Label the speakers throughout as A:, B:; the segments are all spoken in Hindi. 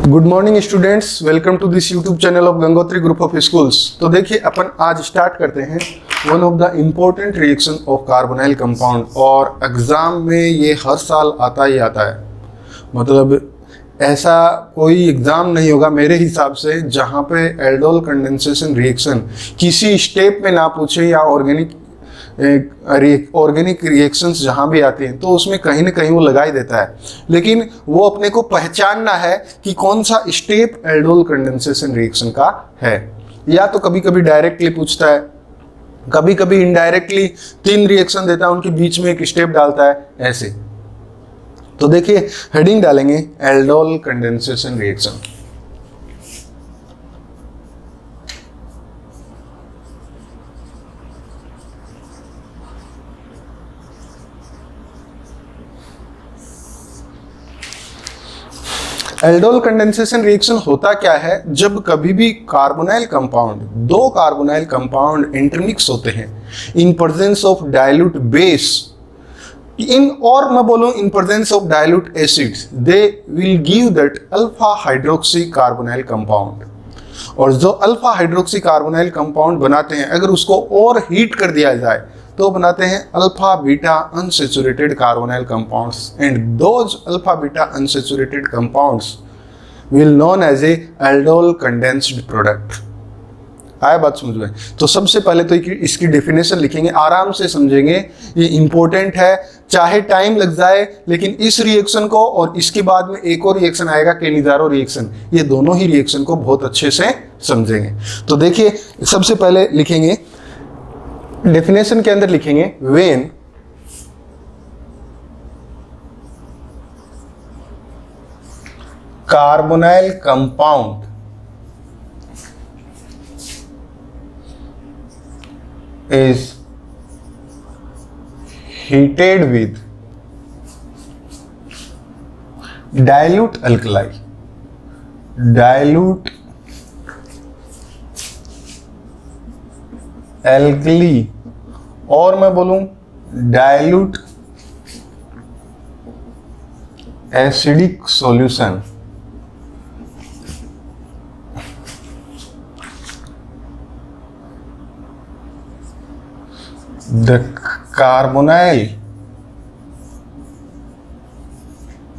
A: Good morning students, welcome to this YouTube channel of Gangotri group of schools. तो देखिए अपन आज स्टार्ट करते हैं one of the important reaction of carbonyl compound. और एग्जाम में ये हर साल आता ही आता है, मतलब ऐसा कोई एग्जाम नहीं होगा मेरे हिसाब से जहाँ पे एल्डोल कंडेंसेशन रिएक्शन किसी स्टेप में ना पूछे, या ऑर्गेनिक रिएक्शंस जहाँ भी आती हैं तो उसमें कहीं ना कहीं वो लगा ही देता है, लेकिन वो अपने को पहचानना है कि कौन सा स्टेप एल्डोल कंडेंसेशन रिएक्शन का है। या तो कभी कभी डायरेक्टली पूछता है, कभी कभी इनडायरेक्टली 3 रिएक्शन देता है, उनके बीच में एक स्टेप डालता है ऐसे। तो देखिए हेडिंग डालेंगे aldol condensation reaction. Aldol condensation reaction होता क्या है, जब कभी भी carbonyl compound, 2 carbonyl compound intermix होते हैं in presence of dilute base, और मैं बोलूं in presence of dilute acids, they will give that alpha hydroxy carbonyl compound. और जो अल्फा हाइड्रोक्सी कार्बोनाइल कंपाउंड बनाते हैं, अगर उसको और हीट कर दिया जाए तो बनाते हैं alpha beta unsaturated carbonyl compounds, and those alpha beta unsaturated compounds will known as a aldol condensed product. आया बात समझ में? तो सबसे पहले तो इसकी डेफिनेशन लिखेंगे, आराम से समझेंगे, ये इंपॉर्टेंट है, चाहे टाइम लग जाए, लेकिन इस रिएक्शन को और इसके बाद में एक और रिएक्शन आएगा केनिज़ारो रिएक्शन, ये दोनों ही रिएक्शन को बहुत अच्छे से समझेंगे। तो देखिए सबसे पहले लिखेंगे, डेफिनेशन के अंदर लिखेंगे when carbonyl compound is heated with dilute alkali, और मैं बोलूं dilute acidic solution, the carbonyl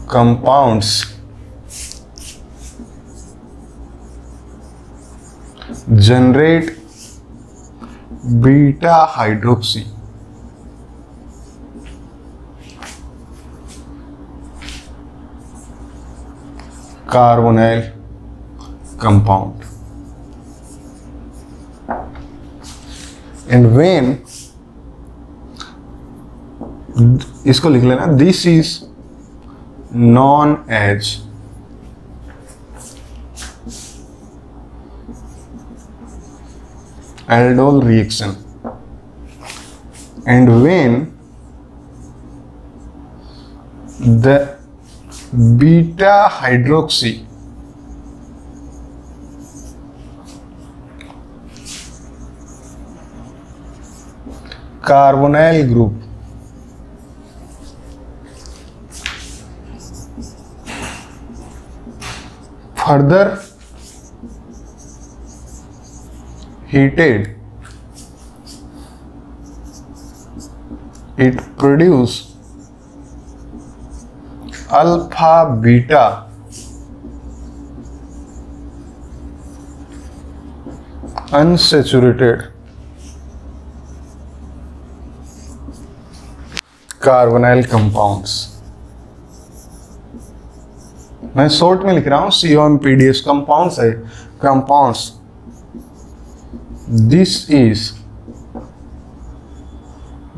A: compounds generate beta hydroxy carbonyl compound, and when इसको लिख लेना, this is known as aldol reaction, and when the beta hydroxy carbonyl group further heated, it produce alpha beta unsaturated carbonyl compounds। मैं शॉर्ट में लिख रहा हूं COMPDS, कंपाउंड्स है, compounds. This is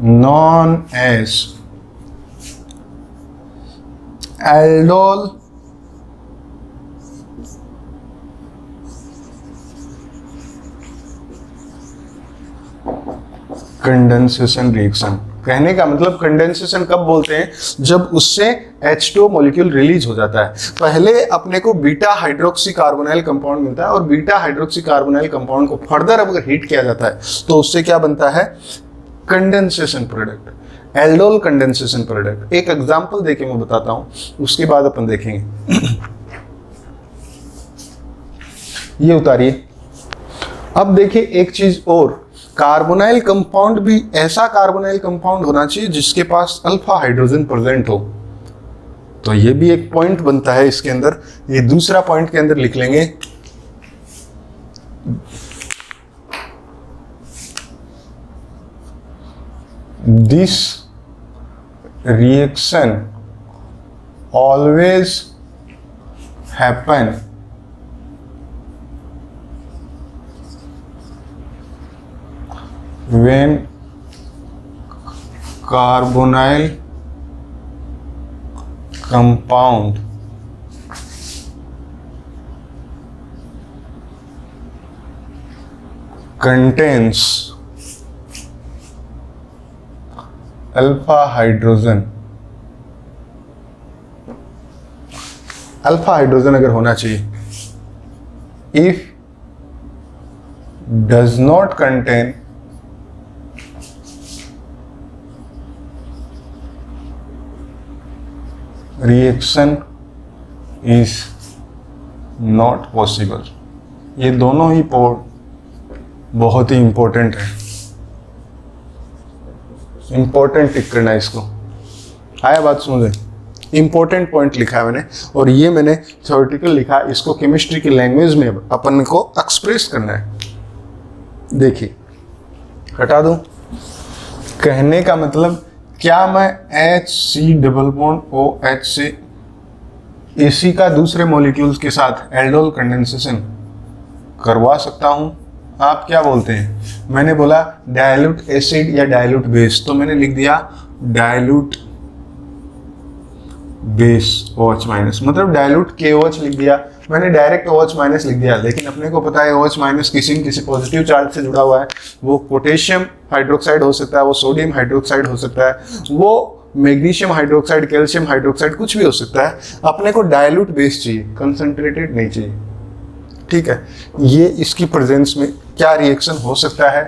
A: known as aldol condensation reaction. कहने का मतलब कंडेंसेशन कब बोलते हैं, जब उससे H2O मॉलिक्यूल रिलीज हो जाता है। पहले अपने को बीटा हाइड्रोक्सी कार्बोनाइल कंपाउंड मिलता है, और बीटा हाइड्रोक्सी कार्बोनाइल कंपाउंड को फर्दर अगर हीट किया जाता है तो उससे क्या बनता है, condensation product. Aldol condensation product. एक एग्जांपल देके मैं बताता हूं, उसके बाद अपन देखेंगे। ये उतारिए। अब देखिए एक चीज और, कार्बोनाइल कंपाउंड भी ऐसा कार्बोनाइल कंपाउंड होना चाहिए जिसके पास अल्फा हाइड्रोजन प्रेजेंट हो। तो ये भी एक पॉइंट बनता है इसके अंदर, ये दूसरा पॉइंट के अंदर लिख लेंगे। This reaction always happen when carbonyl compound contains alpha hydrogen। Alpha hydrogen अगर होना चाहिए, if does not contain reaction is not possible. ये दोनों ही बहुत ही इंपॉर्टेंट है, इंपॉर्टेंट टिक करना है इसको। आया बात समझे? इंपॉर्टेंट पॉइंट लिखा है मैंने, और ये मैंने थ्योरेटिकल लिखा है, इसको केमिस्ट्री की लैंग्वेज में अपन को एक्सप्रेस करना है। देखिए हटा दूं, कहने का मतलब क्या मैं HC डबल बॉन्ड OH से AC का दूसरे मॉलिक्यूल्स के साथ एल्डोल कंडेंसेशन करवा सकता हूं? आप क्या बोलते हैं? मैंने बोला डाइल्यूट एसिड या डाइल्यूट बेस, तो मैंने लिख दिया डाइल्यूट बेस OH माइनस, मतलब डाइल्यूट KOH लिख दिया मैंने, डायरेक्ट OH माइनस लिख दिया। लेकिन अपने को पता है OH माइनस किसी न किसी पॉजिटिव चार्ज से जुड़ा हुआ है। वो पोटेशियम हाइड्रोक्साइड हो सकता है, वो सोडियम हाइड्रोक्साइड हो सकता है, वो मैग्नीशियम हाइड्रोक्साइड, कैल्शियम हाइड्रोक्साइड, कुछ भी हो सकता है। अपने को डाइल्यूट बेस चाहिए, कंसंट्रेटेड नहीं चाहिए। ठीक है, ये इसकी प्रेजेंस में क्या रिएक्शन हो सकता है?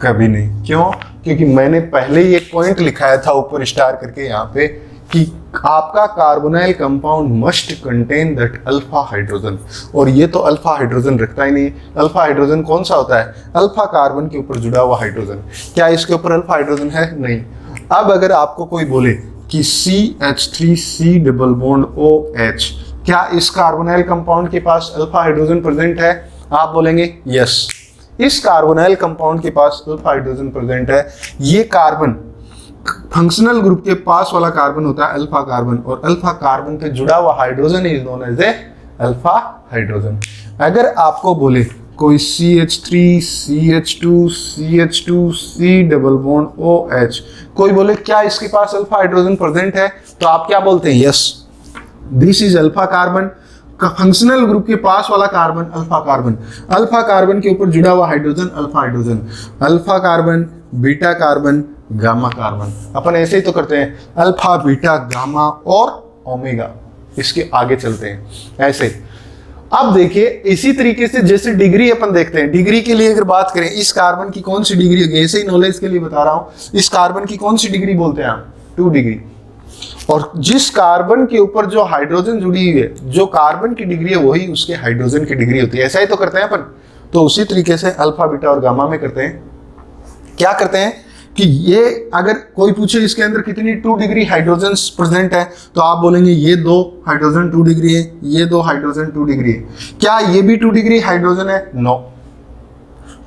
A: कभी नहीं। क्यों? क्योंकि मैंने पहले ही एक पॉइंट लिखाया था ऊपर स्टार करके यहाँ पे कि आपका carbonyl compound must contain that alpha hydrogen, और ये तो अल्फा हाइड्रोजन रखता ही नहीं। अल्फा हाइड्रोजन कौन सा होता है? अल्फा कार्बन के ऊपर जुड़ा हुआ हाइड्रोजन। क्या इसके ऊपर अल्फा हाइड्रोजन है? नहीं। अब अगर आपको कोई बोले कि CH3C डबल बॉन्ड OH, क्या इस कार्बोनाइल कंपाउंड के पास अल्फा हाइड्रोजन प्रेजेंट है? आप बोलेंगे यस, इस कार्बोनाइल कंपाउंड के पास अल्फा हाइड्रोजन प्रेजेंट है। ये कार्बन फंक्शनल ग्रुप के पास वाला कार्बन होता है अल्फा कार्बन, और अल्फा कार्बन पे जुड़ा हुआ hydrogen is known as a alpha hydrogen. अगर आपको बोले कोई CH3 CH2 CH2 C double bond OH, कोई बोले क्या इसके पास अल्फा हाइड्रोजन प्रेजेंट है, तो आप क्या बोलते हैं? Yes, this is alpha carbon. Functional group के पास वाला carbon alpha carbon, alpha carbon के ऊपर जुड़ा हुआ hydrogen alpha hydrogen, alpha carbon, beta carbon, gamma carbon. अपन ऐसे ही तो करते हैं, अल्फा, बीटा, गामा और ओमेगा। इसके आगे चलते हैं ऐसे। अब देखिए इसी तरीके से जैसे डिग्री अपन देखते हैं, डिग्री के लिए अगर बात करें, इस कार्बन की कौन सी डिग्री होगी? ऐसे ही नॉलेज के लिए बता रहा हूं, इस कार्बन की कौन सी डिग्री बोलते हैं आप? 2 डिग्री। और जिस कार्बन के ऊपर जो हाइड्रोजन जुड़ी हुई है, जो कार्बन की डिग्री है वही उसके हाइड्रोजन की डिग्री होती है। ऐसा ही तो करते हैं अपन। तो उसी तरीके से अल्फा, बीटा और गामा में करते हैं। क्या करते हैं कि ये अगर कोई पूछे इसके अंदर कितनी 2 डिग्री हाइड्रोजन प्रेजेंट है, तो आप बोलेंगे ये 2 हाइड्रोजन 2 डिग्री है, ये 2 हाइड्रोजन 2 डिग्री है। क्या ये भी 2 डिग्री हाइड्रोजन है? नो,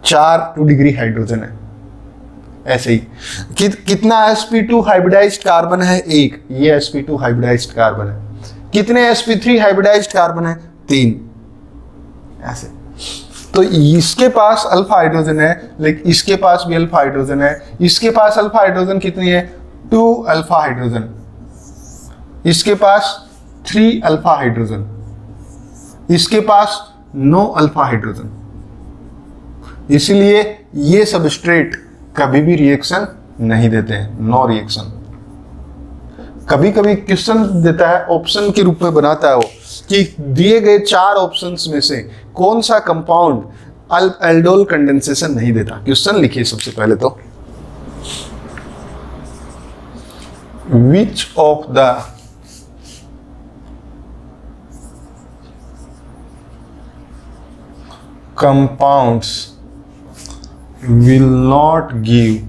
A: 4 2 डिग्री हाइड्रोजन है। ऐसे ही कितना sp2 हाइब्रिडाइज्ड कार्बन है? 1, ये sp2 हाइब्रिडाइज्ड कार्बन है। कितने sp3 हाइब्रिडाइज्ड कार्बन है? 3। ऐसे तो इसके पास अल्फा हाइड्रोजन है, लेकिन इसके पास भी अल्फा हाइड्रोजन है। इसके पास अल्फा हाइड्रोजन कितनी है? 2 अल्फा हाइड्रोजन। इसके पास 3 अल्फा हाइड्रोजन। इसके पास 9 अल्फा हाइड्रोजन। इसलिए ये सबस्ट्रेट कभी भी रिएक्शन नहीं देते हैं, नो रिएक्शन। कभी कभी क्वेश्चन देता है, ऑप्शन के रूप में बनाता है वो, कि दिए गए 4 ऑप्शंस में से कौन सा कंपाउंड एल्डोल कंडेंसेशन नहीं देता। क्वेश्चन लिखिए सबसे पहले तो, which of the compounds will not give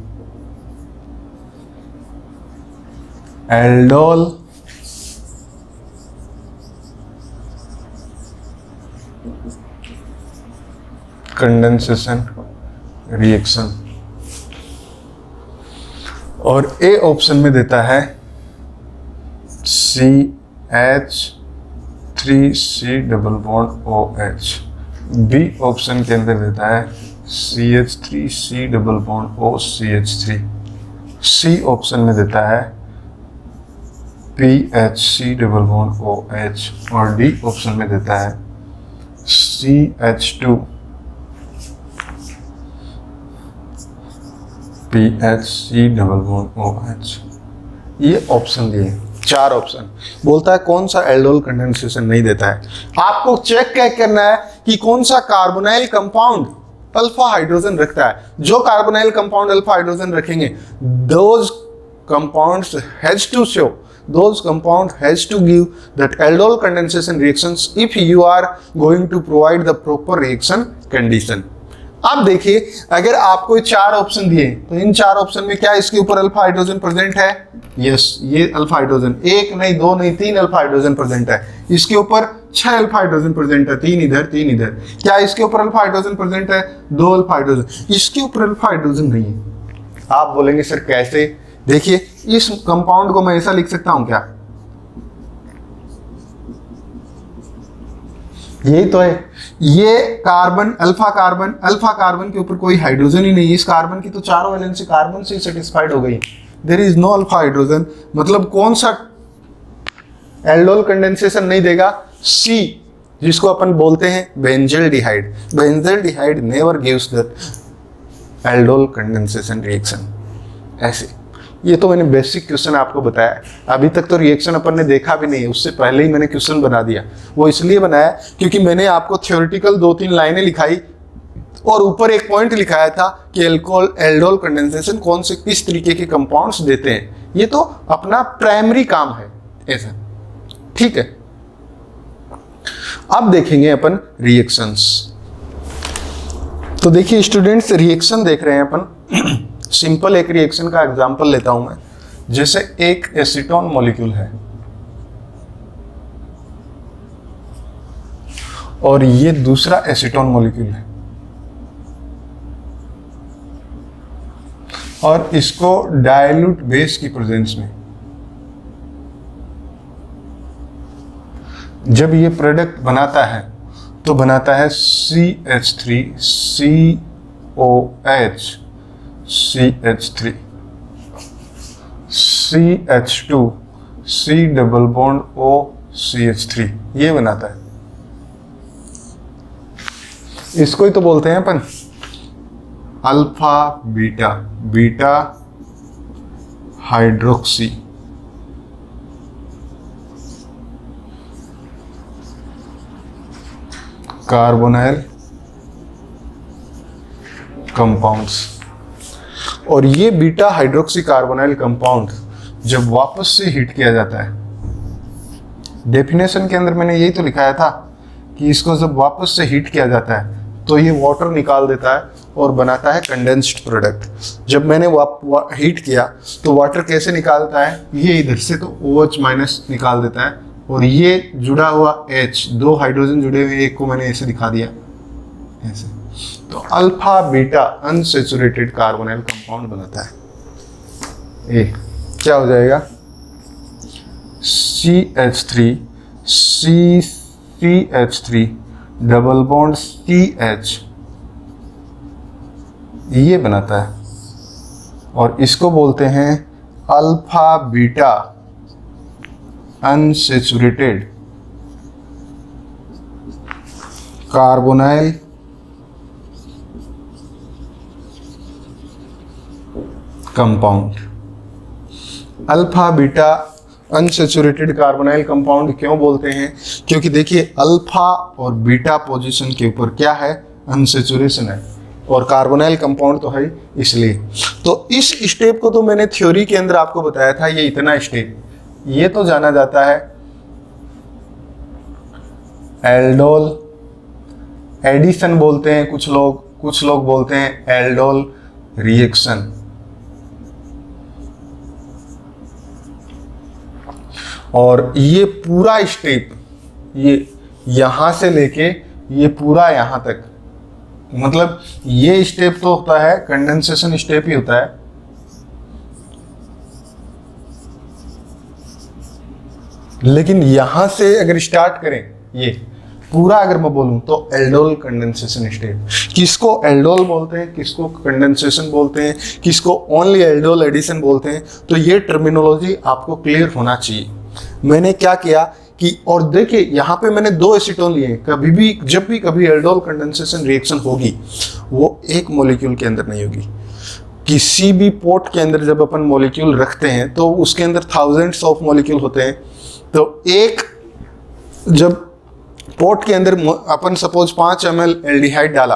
A: aldol condensation reaction. और ए ऑप्शन में देता है CH3C double bond OH। B option के अंदर देता है CH3C double bond OCH3। C option में देता है PHC डबल बॉन्ड OH। और डी ऑप्शन में देता है CH2 PHC double bond OH। ये ऑप्शन दिए, 4 ऑप्शन। बोलता है कौन सा एल्डोल कंडेंसेशन नहीं देता है। आपको चेक क्या करना है कि कौन सा कार्बोनाइल कंपाउंड अल्फा हाइड्रोजन रखता है। जो कार्बोनाइल कंपाउंड अल्फा हाइड्रोजन रखेंगे, those compounds has to show, those compound has to give that aldol condensation reactions if you are going to provide the proper reaction condition। अब देखिए, अगर आपको 4 ऑप्शन दिए तो इन 4 ऑप्शन में क्या इसके ऊपर अल्फा हाइड्रोजन प्रेजेंट है? यस, ये अल्फा हाइड्रोजन, 1 नहीं 2 नहीं 3 अल्फा हाइड्रोजन प्रेजेंट है। इसके ऊपर 6 अल्फा हाइड्रोजन प्रेजेंट है, 3 इधर 3 इधर। क्या इसके ऊपर अल्फा हाइड्रोजन प्रेजेंट है? 2 अल्फा हाइड्रोजन। इसके ऊपर अल्फा हाइड्रोजन नहीं है। आप बोलेंगे सर कैसे? देखिए, इस कंपाउंड को मैं ऐसा लिख सकता हूं क्या? यही तो है, ये कार्बन अल्फा कार्बन के ऊपर कोई हाइड्रोजन ही नहीं है। इस कार्बन की तो चारों वैलेंसी कार्बन से सेटिस्फाइड हो गई। There is no alpha hydrogen. मतलब कौन सा एल्डोल कंडेंसेशन नहीं देगा? सी, जिसको अपन बोलते हैं benzaldehyde. Benzaldehyde never gives the aldol condensation reaction. ऐसे, ये तो मैंने बेसिक क्वेश्चन आपको बताया। अभी तक तो रिएक्शन अपन ने देखा भी नहीं है, उससे पहले ही मैंने क्वेश्चन बना दिया। वो इसलिए बनाया क्योंकि मैंने आपको थ्योरेटिकल 2-3 लाइनें लिखाई और ऊपर एक पॉइंट लिखाया था कि एल्डोल कंडेंसेशन कौन से किस तरीके के कंपाउंड्स देते हैं। ये तो अपना प्राइमरी काम है ऐसा, ठीक है। अब देखेंगे अपन रिएक्शंस। तो देखिए स्टूडेंट्स, रिएक्शन देख रहे हैं अपन। सिंपल एक रिएक्शन का एग्जांपल लेता हूं मैं। जैसे एक एसीटोन मॉलिक्यूल है और ये दूसरा एसीटोन मॉलिक्यूल है, और इसको डाइल्यूट बेस की प्रेजेंस में जब ये प्रोडक्ट बनाता है तो बनाता है CH3COH CH3 CH2 C double bond O CH3, ये बनाता है। इसको ही तो बोलते हैं अपन alpha beta hydroxy carbonyl compounds. और ये बीटा हाइड्रोक्सी कार्बोनाइल कंपाउंड जब वापस से हीट किया जाता है, डेफिनेशन के अंदर मैंने यही तो लिखाया था कि इसको जब वापस से हीट किया जाता है तो ये वाटर निकाल देता है और बनाता है कंडेंस्ड प्रोडक्ट। जब मैंने हीट किया तो वाटर कैसे निकालता है? ये इधर से तो OH माइनस निकाल देता है, और ये जुड़ा हुआ H, 2 हाइड्रोजन जुड़े हुए, एक को मैंने ऐसे दिखा दिया ऐसे। तो alpha beta unsaturated carbonyl compound बनाता है। ए क्या हो जाएगा? CH3 डबल बॉन्ड CH, ये बनाता है। और इसको बोलते हैं alpha beta unsaturated carbonyl compound. Alpha beta unsaturated carbonyl compound क्यों बोलते हैं? क्योंकि देखिए अल्फा और बीटा पोजीशन के ऊपर क्या है? अनसैचुरेशन है, और कार्बोनाइल कंपाउंड तो है, इसलिए। तो इस स्टेप को तो मैंने थ्योरी के अंदर आपको बताया था, ये इतना स्टेप, ये तो जाना जाता है एडिशन बोलते हैं कुछ लोग बोलते हैं एल्डोल रिएक्शन। और ये पूरा स्टेप, ये यहां से लेके ये पूरा यहां तक, मतलब ये स्टेप तो होता है कंडेंसेशन स्टेप ही होता है, लेकिन यहां से अगर स्टार्ट करें ये पूरा अगर मैं बोलूं तो एल्डोल कंडेंसेशन स्टेप। किसको एल्डोल बोलते हैं, किसको कंडेंसेशन बोलते हैं, किसको ओनली एल्डोल एडिशन बोलते हैं, तो ये टर्मिनोलॉजी आपको क्लियर होना चाहिए। मैंने क्या किया कि, और देखिए यहाँ पे मैंने 2 एसीटोन लिए। कभी भी जब भी कभी एल्डोल कंडेंसेशन रिएक्शन होगी वो एक मॉलिक्यूल के अंदर नहीं होगी। किसी भी पोट के अंदर जब अपन मॉलिक्यूल रखते हैं तो उसके अंदर थाउजेंड्स ऑफ मॉलिक्यूल होते हैं। तो एक जब पोट के अंदर अपन सपोज 5 ml एल्डिहाइड डाला,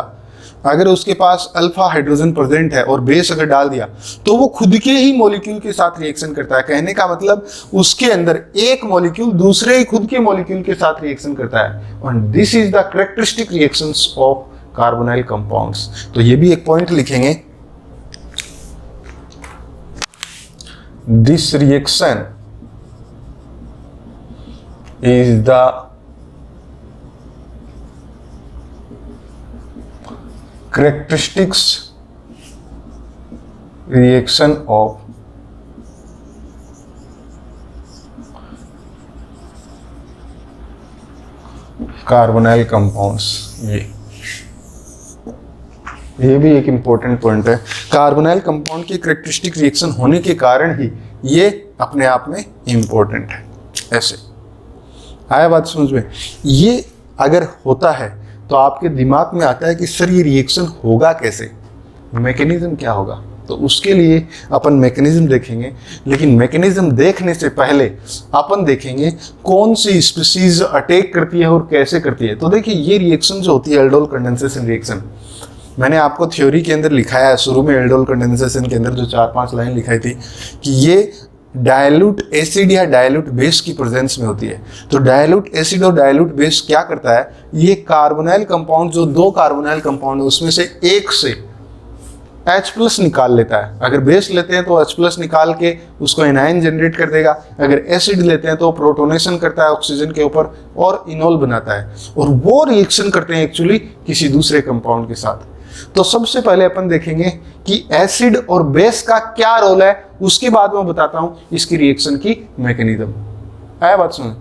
A: अगर उसके पास अल्फा हाइड्रोजन प्रेजेंट है और बेस अगर डाल दिया तो वो खुद के ही मॉलिक्यूल के साथ रिएक्शन करता है। कहने का मतलब उसके अंदर एक मॉलिक्यूल दूसरे ही खुद के मॉलिक्यूल के साथ रिएक्शन करता है। और this is the characteristic reactions of carbonyl compounds. तो ये भी एक पॉइंट लिखेंगे, this reaction is the characteristics reaction of carbonyl compounds. ये भी एक इंपॉर्टेंट पॉइंट है। कार्बोनाइल कंपाउंड की कैरेक्टरिस्टिक रिएक्शन होने के कारण ही ये अपने आप में इंपॉर्टेंट है। ऐसे आया बात समझ में? ये अगर होता है तो आपके दिमाग में आता है कि सर ये रिएक्शन होगा कैसे, मैकेनिज्म क्या होगा। तो उसके लिए अपन मैकेनिज्म देखेंगे, लेकिन मैकेनिज्म देखने से पहले अपन देखेंगे कौन सी स्पीसीज अटैक करती है और कैसे करती है। तो देखिए ये रिएक्शन जो होती है एल्डोल कंडेंसेशन रिएक्शन, मैंने आपको थ्योरी के अंदर लिखाया है शुरू में, एल्डोल कंडेंसेशन के अंदर जो 4-5 लाइन लिखाई थी कि ये डायलूट एसिड या डायलूट बेस की प्रेजेंस में होती है। तो डायलूट एसिड और डायलूट बेस क्या करता है, ये कार्बोनाइल कंपाउंड जो 2 कार्बोनाइल कंपाउंड है उसमें से एक से H+ निकाल लेता है। अगर बेस लेते हैं तो H+ निकाल के उसको एनायन जनरेट कर देगा, अगर एसिड लेते हैं तो प्रोटोनेशन करता है ऑक्सीजन के ऊपर और इनोल बनाता है, और वो रिएक्शन करते हैं एक्चुअली किसी दूसरे कंपाउंड के साथ। तो सबसे पहले अपन देखेंगे कि एसिड और बेस का क्या रोल है, उसके बाद मैं बताता हूं इसकी रिएक्शन की मैकेनिज्म। आया बात सुन?